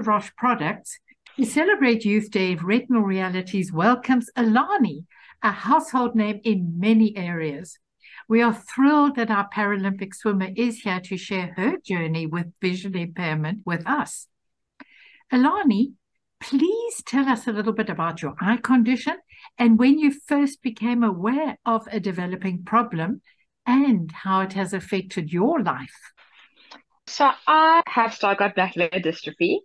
Roche products, to celebrate Youth Day, Retinal Realities welcomes Alani, a household name in many areas. We are thrilled that our Paralympic swimmer is here to share her journey with vision impairment with us. Alani, please tell us a little bit about your eye condition and when you first became aware of a developing problem and how it has affected your life. So I have Stargardt macular dystrophy,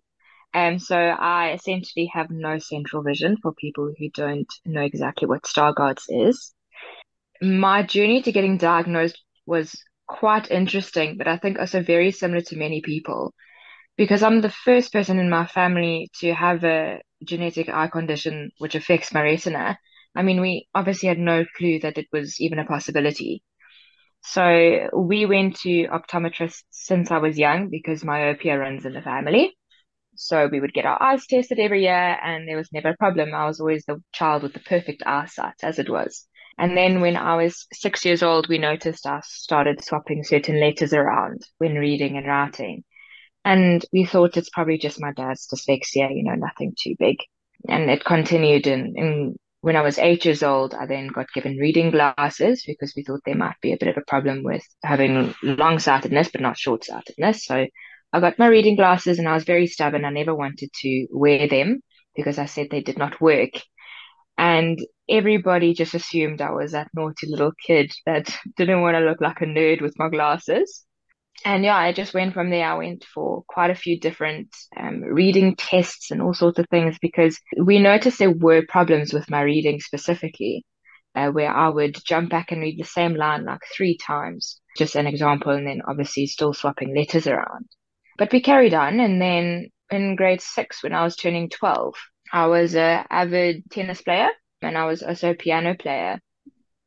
and so I essentially have no central vision for people who don't know exactly what Stargardts is. My journey to getting diagnosed was quite interesting, but I think also very similar to many people because I'm the first person in my family to have a genetic eye condition which affects my retina. I mean, we obviously had no clue that it was even a possibility. So we went to optometrists since I was young because myopia runs in the family. So we would get our eyes tested every year, and there was never a problem. I was always the child with the perfect eyesight, as it was. And then when I was 6 years old, we noticed I started swapping certain letters around when reading and writing. And we thought it's probably just my dad's dyslexia, nothing too big. And it continued. And when I was 8 years old, I then got given reading glasses because we thought there might be a bit of a problem with having long-sightedness, but not short-sightedness. So I got my reading glasses and I was very stubborn. I never wanted to wear them because I said they did not work. And everybody just assumed I was that naughty little kid that didn't want to look like a nerd with my glasses. And yeah, I just went from there. I went for quite a few different reading tests and all sorts of things because we noticed there were problems with my reading specifically, where I would jump back and read the same line like 3 times, just an example, and then obviously still swapping letters around. But we carried on, and then in grade 6, when I was turning 12, I was an avid tennis player and I was also a piano player.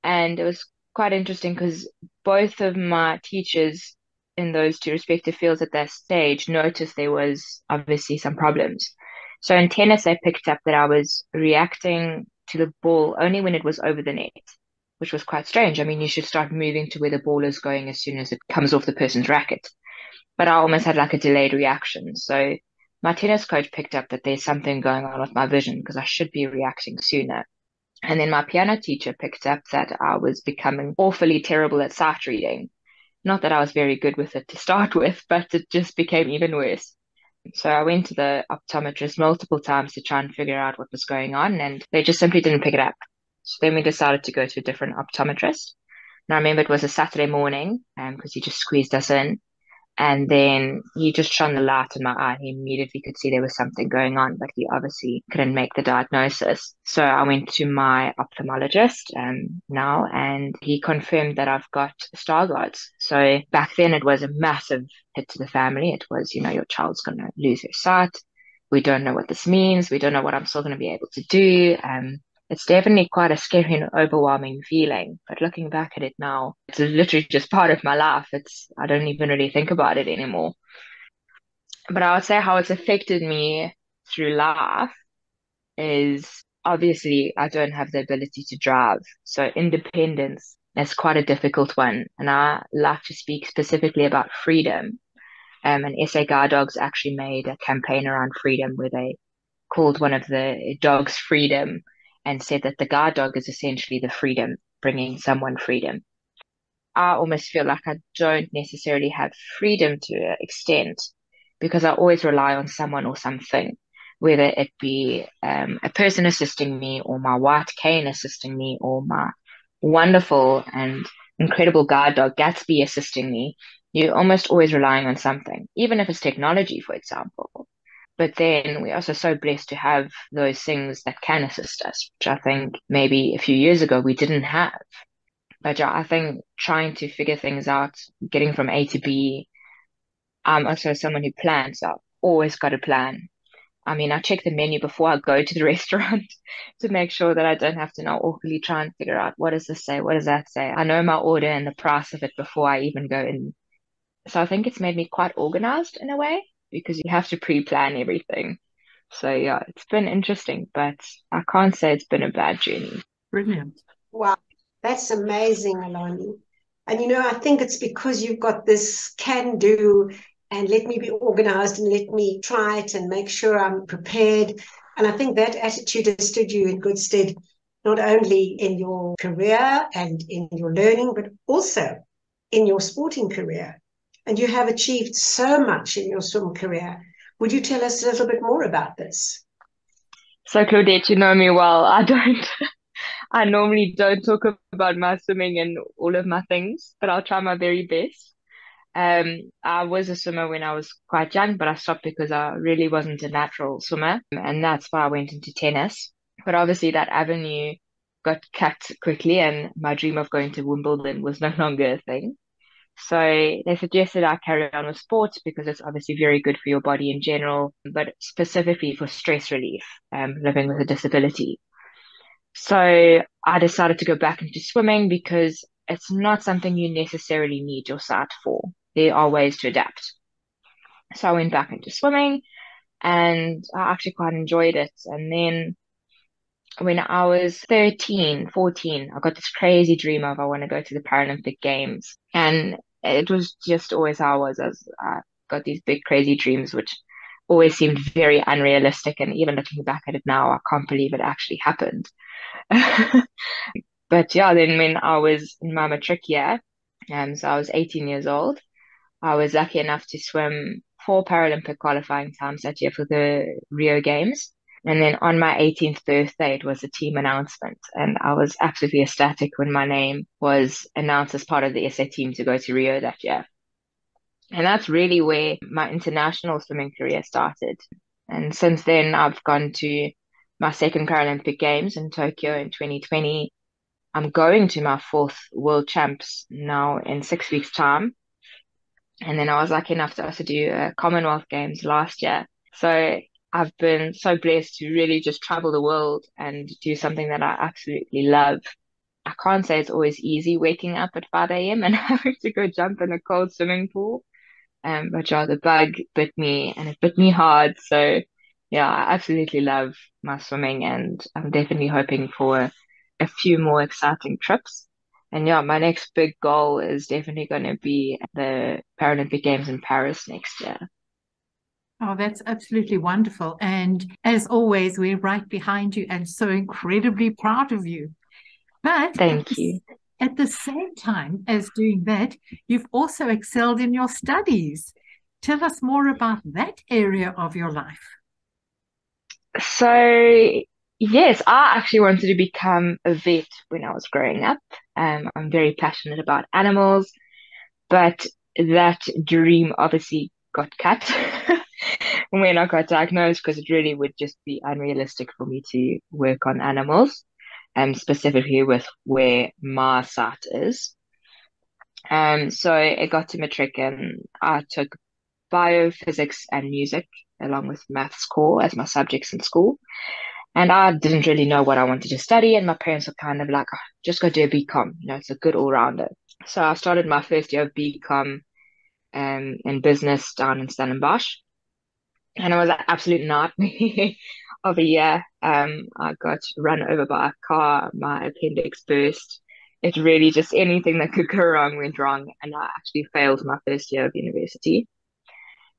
And it was quite interesting because both of my teachers in those two respective fields at that stage noticed there was obviously some problems. So in tennis, I picked up that I was reacting to the ball only when it was over the net, which was quite strange. I mean, you should start moving to where the ball is going as soon as it comes off the person's racket. But I almost had like a delayed reaction. So my tennis coach picked up that there's something going on with my vision because I should be reacting sooner. And then my piano teacher picked up that I was becoming awfully terrible at sight reading. Not that I was very good with it to start with, but it just became even worse. So I went to the optometrist multiple times to try and figure out what was going on, and they just simply didn't pick it up. So then we decided to go to a different optometrist. And I remember it was a Saturday morning, because he just squeezed us in. And then he just shone the light in my eye. He immediately could see there was something going on, but he obviously couldn't make the diagnosis. So I went to my ophthalmologist now, and he confirmed that I've got Stargardts. So back then it was a massive hit to the family. It was, your child's going to lose their sight. We don't know what this means. We don't know what I'm still going to be able to do. It's definitely quite a scary and overwhelming feeling. But looking back at it now, it's literally just part of my life. I don't even really think about it anymore. But I would say how it's affected me through life is obviously I don't have the ability to drive. So independence is quite a difficult one. And I like to speak specifically about freedom. And SA Guide Dogs actually made a campaign around freedom where they called one of the dogs Freedom and said that the guard dog is essentially the freedom, bringing someone freedom. I almost feel like I don't necessarily have freedom to an extent because I always rely on someone or something, whether it be a person assisting me or my white cane assisting me or my wonderful and incredible guard dog Gatsby assisting me. You're almost always relying on something, even if it's technology, for example. But then we're also so blessed to have those things that can assist us, which I think maybe a few years ago we didn't have. But yeah, I think trying to figure things out, getting from A to B, I'm also someone who plans. So I've always got a plan. I mean, I check the menu before I go to the restaurant to make sure that I don't have to now awkwardly try and figure out what does this say, what does that say. I know my order and the price of it before I even go in. So I think it's made me quite organized in a way because you have to pre-plan everything. So yeah, it's been interesting, but I can't say it's been a bad journey. Brilliant. Wow, that's amazing, Alani. And I think it's because you've got this can-do and let me be organized and let me try it and make sure I'm prepared. And I think that attitude has stood you in good stead, not only in your career and in your learning, but also in your sporting career. And you have achieved so much in your swim career. Would you tell us a little bit more about this? So Claudette, you know me well. I normally don't talk about my swimming and all of my things, but I'll try my very best. I was a swimmer when I was quite young, but I stopped because I really wasn't a natural swimmer, and that's why I went into tennis. But obviously that avenue got cut quickly, and my dream of going to Wimbledon was no longer a thing. So they suggested I carry on with sports because it's obviously very good for your body in general, but specifically for stress relief, living with a disability. So I decided to go back into swimming because it's not something you necessarily need your sight for. There are ways to adapt. So I went back into swimming and I actually quite enjoyed it. And then when I was 13, 14, I got this crazy dream of I want to go to the Paralympic Games. And it was just always how I was as I got these big crazy dreams, which always seemed very unrealistic. And even looking back at it now, I can't believe it actually happened. But yeah, then when I was in my matric year, so I was 18 years old, I was lucky enough to swim 4 Paralympic qualifying times that year for the Rio Games. And then on my 18th birthday, it was a team announcement. And I was absolutely ecstatic when my name was announced as part of the SA team to go to Rio that year. And that's really where my international swimming career started. And since then, I've gone to my second Paralympic Games in Tokyo in 2020. I'm going to my fourth World Champs now in 6 weeks' time. And then I was lucky enough to also do Commonwealth Games last year. So I've been so blessed to really just travel the world and do something that I absolutely love. I can't say it's always easy waking up at 5 a.m. and having to go jump in a cold swimming pool. But yeah, the bug bit me and it bit me hard. So yeah, I absolutely love my swimming and I'm definitely hoping for a few more exciting trips. And yeah, my next big goal is definitely going to be the Paralympic Games in Paris next year. Oh, that's absolutely wonderful. And as always, we're right behind you and so incredibly proud of you. But Thank you. at the same time as doing that, you've also excelled in your studies. Tell us more about that area of your life. So, yes, I actually wanted to become a vet when I was growing up. I'm very passionate about animals, but that dream obviously got cut when I got diagnosed because it really would just be unrealistic for me to work on animals, specifically with where my site is. So it got to matric and I took biophysics and music along with maths core as my subjects in school. And I didn't really know what I wanted to study, and my parents were kind of like, oh, just go do a BCom, it's a good all-rounder. So I started my first year of BCom in business down in Stellenbosch, and it was an absolute nightmare of a year. I got run over by a car, my appendix burst. It really just anything that could go wrong went wrong, and I actually failed my first year of university.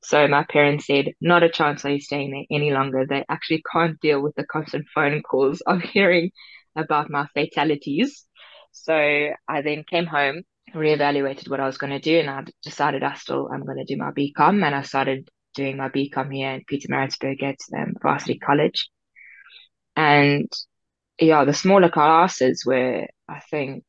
So my parents said, not a chance are you staying there any longer. They actually can't deal with the constant phone calls of hearing about my fatalities. So I then came home, reevaluated what I was going to do, and I decided I'm going to do my BCom, and I started doing my BCom here in Pietermaritzburg at Varsity College. And yeah, the smaller classes were, I think,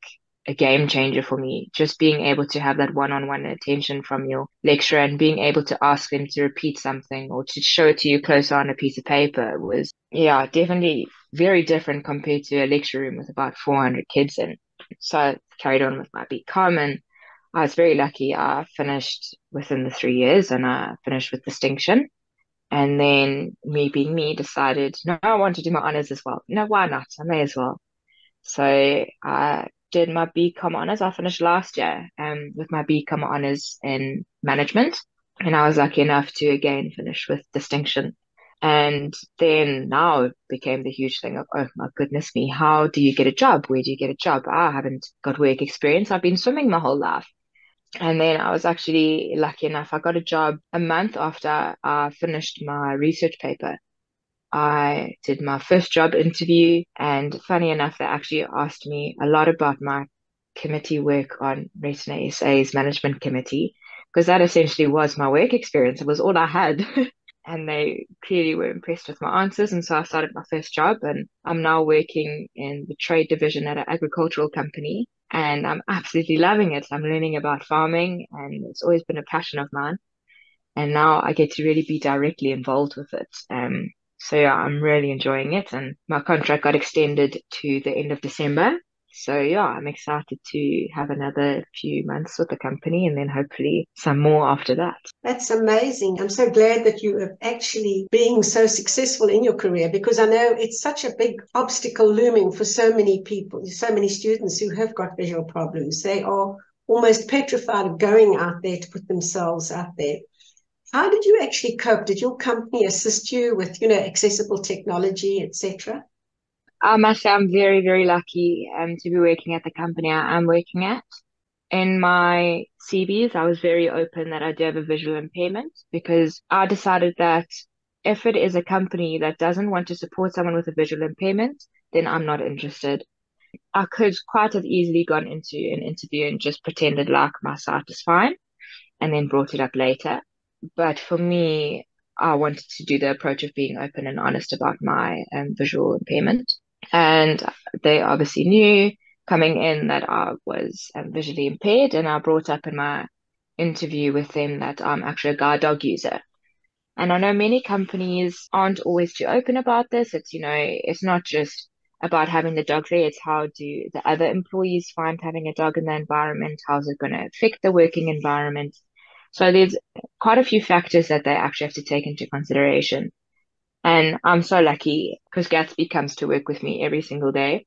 a game changer for me. Just being able to have that one-on-one attention from your lecturer and being able to ask them to repeat something or to show it to you closer on a piece of paper was, yeah, definitely very different compared to a lecture room with about 400 kids in. So I carried on with my BCom and I was very lucky. I finished within the 3 years and I finished with distinction. And then me being me decided, no, I want to do my honors as well. Why not? I may as well. So I did my BCom honors. I finished last year with my BCom honors in management. And I was lucky enough to again finish with distinction. And then now it became the huge thing of, oh my goodness me, how do you get a job? Where do you get a job? I haven't got work experience. I've been swimming my whole life. And then I was actually lucky enough, I got a job a month after I finished my research paper. I did my first job interview, and funny enough, they actually asked me a lot about my committee work on Retina SA's management committee, because that essentially was my work experience. It was all I had. And they clearly were impressed with my answers. And so I started my first job, and I'm now working in the trade division at an agricultural company. And I'm absolutely loving it. I'm learning about farming, and it's always been a passion of mine. And now I get to really be directly involved with it. So yeah, I'm really enjoying it. And my contract got extended to the end of December. So yeah, I'm excited to have another few months with the company and then hopefully some more after that. That's amazing. I'm so glad that you are actually being so successful in your career, because I know it's such a big obstacle looming for so many people, so many students who have got visual problems. They are almost petrified of going out there to put themselves out there. How did you actually cope? Did your company assist you with, accessible technology, etc.? I must say I'm very, very lucky to be working at the company I am working at. In my CVs, I was very open that I do have a visual impairment because I decided that if it is a company that doesn't want to support someone with a visual impairment, then I'm not interested. I could quite have easily gone into an interview and just pretended like my sight is fine and then brought it up later. But for me, I wanted to do the approach of being open and honest about my visual impairment. And they obviously knew coming in that I was visually impaired, and I brought up in my interview with them that I'm actually a guide dog user. And I know many companies aren't always too open about this. It's not just about having the dog there, it's how do the other employees find having a dog in the environment? How's it going to affect the working environment? So there's quite a few factors that they actually have to take into consideration. And I'm so lucky because Gatsby comes to work with me every single day.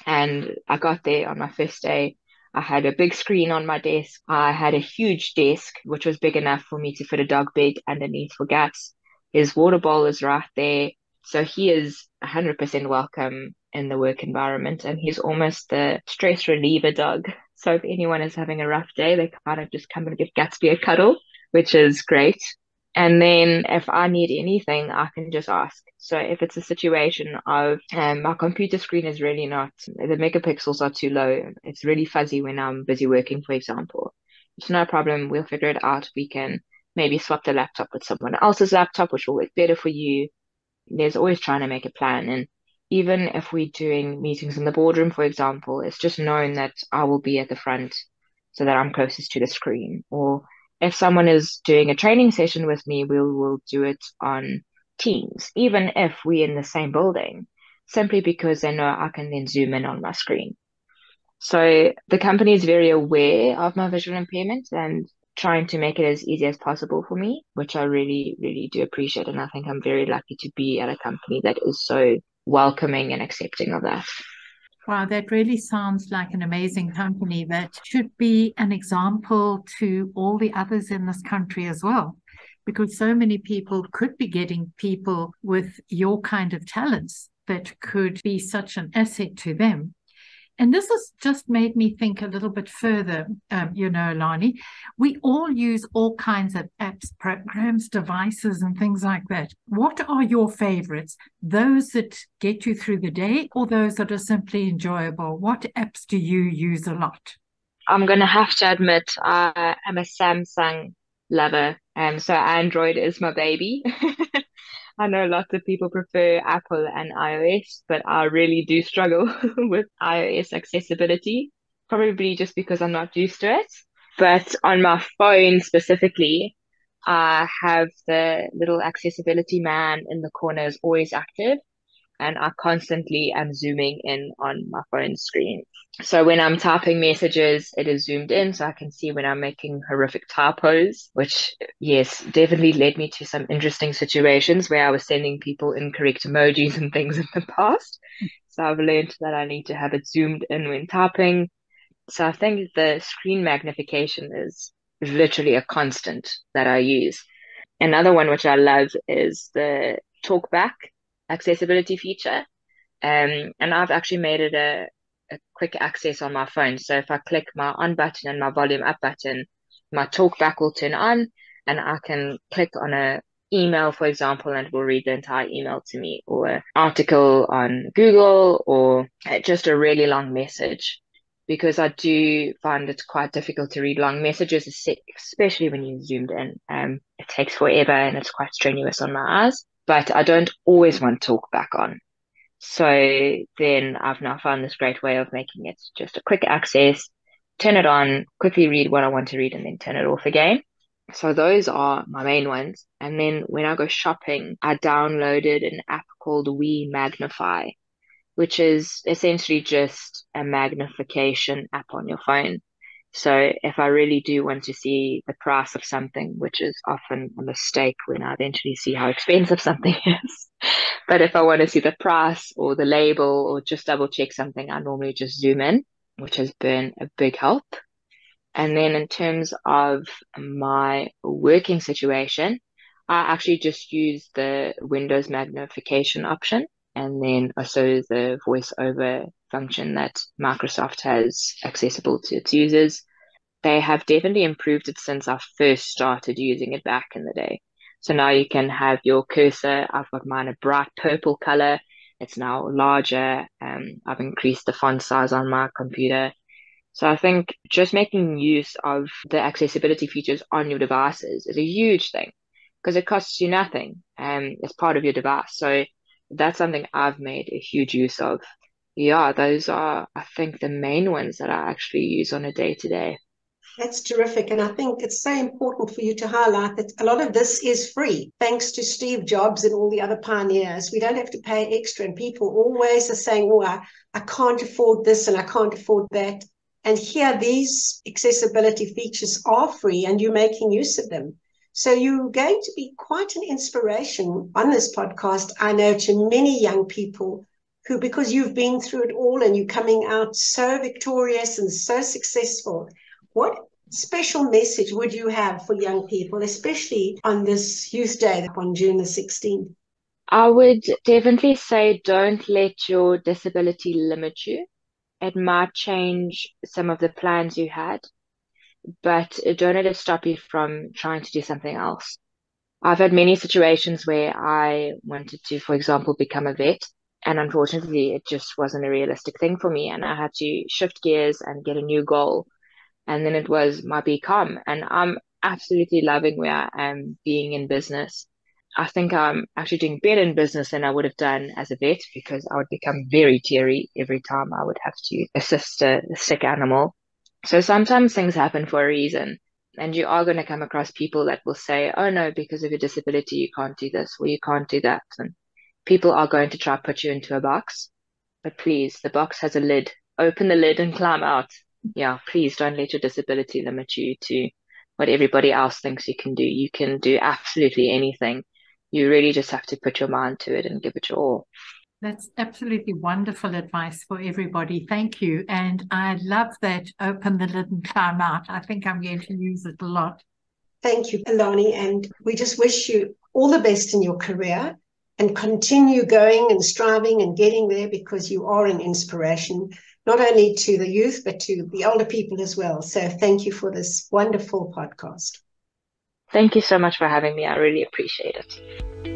And I got there on my first day. I had a big screen on my desk. I had a huge desk, which was big enough for me to fit a dog bed underneath for Gats. His water bowl is right there. So he is 100% welcome in the work environment. And he's almost the stress reliever dog. So if anyone is having a rough day, they kind of just come and give Gatsby a cuddle, which is great. And then if I need anything, I can just ask. So if it's a situation of my computer screen is really not, the megapixels are too low. It's really fuzzy when I'm busy working, for example. It's no problem. We'll figure it out. We can maybe swap the laptop with someone else's laptop, which will work better for you. There's always trying to make a plan. And even if we're doing meetings in the boardroom, for example, it's just known that I will be at the front so that I'm closest to the screen. Or if someone is doing a training session with me, we'll do it on Teams, even if we're in the same building, simply because they know I can then zoom in on my screen. So the company is very aware of my visual impairment and trying to make it as easy as possible for me, which I really, really do appreciate. And I think I'm very lucky to be at a company that is so welcoming and accepting of that. Wow, that really sounds like an amazing company that should be an example to all the others in this country as well, because so many people could be getting people with your kind of talents that could be such an asset to them. And this has just made me think a little bit further. Alani, we all use all kinds of apps, programs, devices, and things like that. What are your favorites? Those that get you through the day or those that are simply enjoyable? What apps do you use a lot? I'm going to have to admit, I am a Samsung lover. So Android is my baby. I know lots of people prefer Apple and iOS, but I really do struggle with iOS accessibility, probably just because I'm not used to it. But on my phone specifically, I have the little accessibility man in the corner is always active, and I constantly am zooming in on my phone screen. So when I'm typing messages, it is zoomed in so I can see when I'm making horrific typos, which, yes, definitely led me to some interesting situations where I was sending people incorrect emojis and things in the past. So I've learned that I need to have it zoomed in when typing. So I think the screen magnification is literally a constant that I use. Another one which I love is the talkback accessibility feature. And I've actually made it a quick access on my phone. So if I click my on button and my volume up button, my talk back will turn on, and I can click on a email, for example, and it will read the entire email to me, or an article on Google, or just a really long message. Because I do find it quite difficult to read long messages, especially when you're zoomed in. It takes forever and it's quite strenuous on my eyes, but I don't always want talk back on. So then I've now found this great way of making it just a quick access, turn it on, quickly read what I want to read, and then turn it off again. So those are my main ones. And then when I go shopping, I downloaded an app called We Magnify, which is essentially just a magnification app on your phone. So if I really do want to see the price of something, which is often a mistake when I eventually see how expensive something is, but if I want to see the price or the label or just double check something, I normally just zoom in, which has been a big help. And then in terms of my working situation, I actually just use the Windows magnification option, and then also the voiceover function that Microsoft has accessible to its users. They have definitely improved it since I first started using it back in the day. So now you can have your cursor. I've got mine a bright purple color. It's now larger. I've increased the font size on my computer. So I think just making use of the accessibility features on your devices is a huge thing, because it costs you nothing and it's part of your device. So that's something I've made a huge use of. Yeah, those are, I think, the main ones that I actually use on a day to day. That's terrific. And I think it's so important for you to highlight that a lot of this is free, thanks to Steve Jobs and all the other pioneers. We don't have to pay extra. And people always are saying, oh, I can't afford this and I can't afford that. And here, these accessibility features are free and you're making use of them. So you're going to be quite an inspiration on this podcast, I know, to many young people who, because you've been through it all and you're coming out so victorious and so successful. What special message would you have for young people, especially on this Youth Day on June the 16th? I would definitely say don't let your disability limit you. It might change some of the plans you had, but don't let it stop you from trying to do something else. I've had many situations where I wanted to, for example, become a vet, and unfortunately, it just wasn't a realistic thing for me, and I had to shift gears and get a new goal. And then it was my BCom, and I'm absolutely loving where I am being in business. I think I'm actually doing better in business than I would have done as a vet, because I would become very teary every time I would have to assist a sick animal. So sometimes things happen for a reason, and you are going to come across people that will say, oh no, because of your disability, you can't do this or you can't do that. And people are going to try to put you into a box. But please, the box has a lid. Open the lid and climb out. Yeah, please don't let your disability limit you to what everybody else thinks you can do. You can do absolutely anything. You really just have to put your mind to it and give it your all. That's absolutely wonderful advice for everybody. Thank you. And I love that open the lid and climb out. I think I'm going to use it a lot. Thank you, Alani. And we just wish you all the best in your career and continue going and striving and getting there, because you are an inspiration, not only to the youth, but to the older people as well. So thank you for this wonderful podcast. Thank you so much for having me. I really appreciate it.